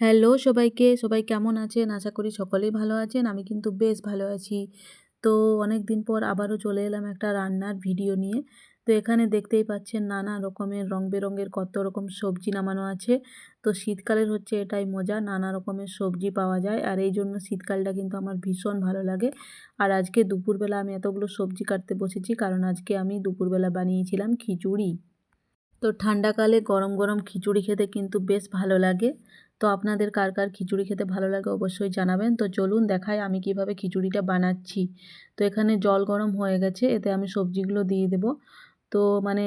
Hello সবাইকে, সবাই কেমন আছেন? আশা করি সকলেই ভালো আছেন। আমি কিন্তু বেশ ভালো আছি। তো অনেক দিন পর আবারও চলে এলাম একটা রান্নার ভিডিও নিয়ে। তো এখানে দেখতেই পাচ্ছেন নানা রকমের রং-বেরঙের কত রকম সবজি নামানো আছে। তো শীতকালের হচ্ছে এটাই মজা, নানা রকমের সবজি পাওয়া যায়। আর এই জন্য শীতকালটা কিন্তু আমার ভীষণ ভালো লাগে। আর আজকে দুপুরবেলা আমি এতগুলো সবজি কাটতে বসেছি কারণ আজকে আমি দুপুরবেলা বানিয়েছিলাম খিচুড়ি। তো ঠান্ডাকালে গরম গরম খিচুড়ি খেতে কিন্তু বেশ ভালো লাগে। তো আপনাদের কার কার খিচুড়ি খেতে ভালো লাগে অবশ্যই জানাবেন। তো চলুন দেখাই আমি কিভাবে খিচুড়িটা বানাচ্ছি। তো এখানে জল গরম হয়ে গেছে, এতে আমি সবজিগুলো দিয়ে দেব। তো মানে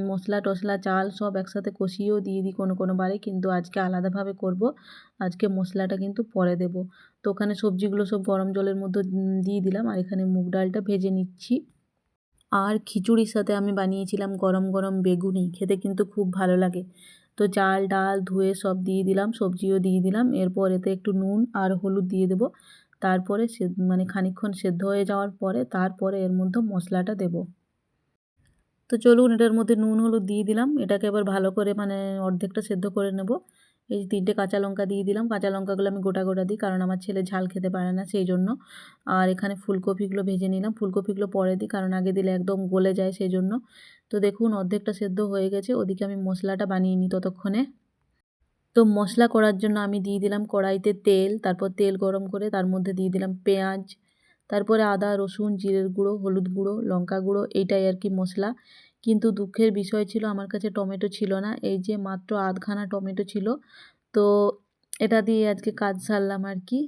মশলা টশলা চাল সব একসাথে কষিয়েও দিয়ে দিই কোনো বারে, কিন্তু আজকে আলাদাভাবে করব। আজকে মশলাটা কিন্তু পরে দেব। তো ওখানে সবজিগুলো সব গরম জলের মধ্যে দিয়ে দিলাম, আর এখানে মুগ ডালটা ভেজে নিচ্ছি। আর খিচুড়ির সাথে আমি বানিয়েছিলাম গরম গরম বেগুনি, খেতে কিন্তু খুব ভালো লাগে। তো চাল ডাল ধুয়ে সব দিয়ে দিলাম, সবজিও দিয়ে দিলাম। এরপর এতে একটু নুন আর হলুদ দিয়ে দেবো। তারপরে মানে খানিকক্ষণ সেদ্ধ হয়ে যাওয়ার পরে তারপরে এর মধ্যে মশলাটা দেব। তো চলুন এটার মধ্যে নুন হলুদ দিয়ে দিলাম, এটাকে এবার ভালো করে মানে অর্ধেকটা সেদ্ধ করে নেব। এই 3টে কাঁচা লঙ্কা দিয়ে দিলাম, কাঁচা লঙ্কাগুলো আমি গোটা গোটা দিই কারণ আমার ছেলে ঝাল খেতে পারে না সেই জন্য। আর এখানে ফুলকপিগুলো ভেজে নিলাম, ফুলকপিগুলো পরে দিই কারণ আগে দিলে একদম গলে যায় সেই জন্য। তো দেখুন অর্ধেকটা সেদ্ধ হয়ে গেছে, ওদিকে আমি মশলাটা বানিয়ে নিই ততক্ষণে। তো মশলা করার জন্য আমি দিয়ে দিলাম কড়াইতে তেল, তারপর তেল গরম করে তার মধ্যে দিয়ে দিলাম পেঁয়াজ, তারপরে আদা রসুন জিরের গুঁড়ো হলুদ গুঁড়ো লঙ্কা গুঁড়ো, এইটাই আর কি মশলা। কিন্তু দুঃখের বিষয় ছিল আমার কাছে টমেটো ছিল না, এই যে মাত্র আধখানা টমেটো ছিল। তো এটা দিয়ে আজকে কাজ সারলাম আর কি।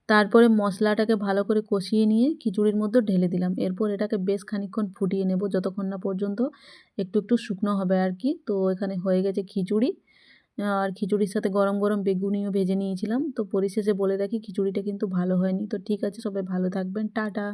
তারপরে মশলাটাকে ভালো করে কষিয়ে নিয়ে খিচুড়ির মধ্যে ঢেলে দিলাম। এরপর এটাকে বেশ খানিকক্ষণ ফুটিয়ে নেব, যতক্ষণ না পর্যন্ত একটু একটু শুকনো হবে আর কি। তো এখানে হয়ে গেছে খিচুড়ি। আর খিচুড়ির সাথে গরম গরম বেগুনিও ভেজে নিয়েছিলাম। তো পরিশেষে বলে রাখি খিচুড়িটা কিন্তু ভালো হয়নি। তো ঠিক আছে, সবাই ভালো থাকবেন, টাটা।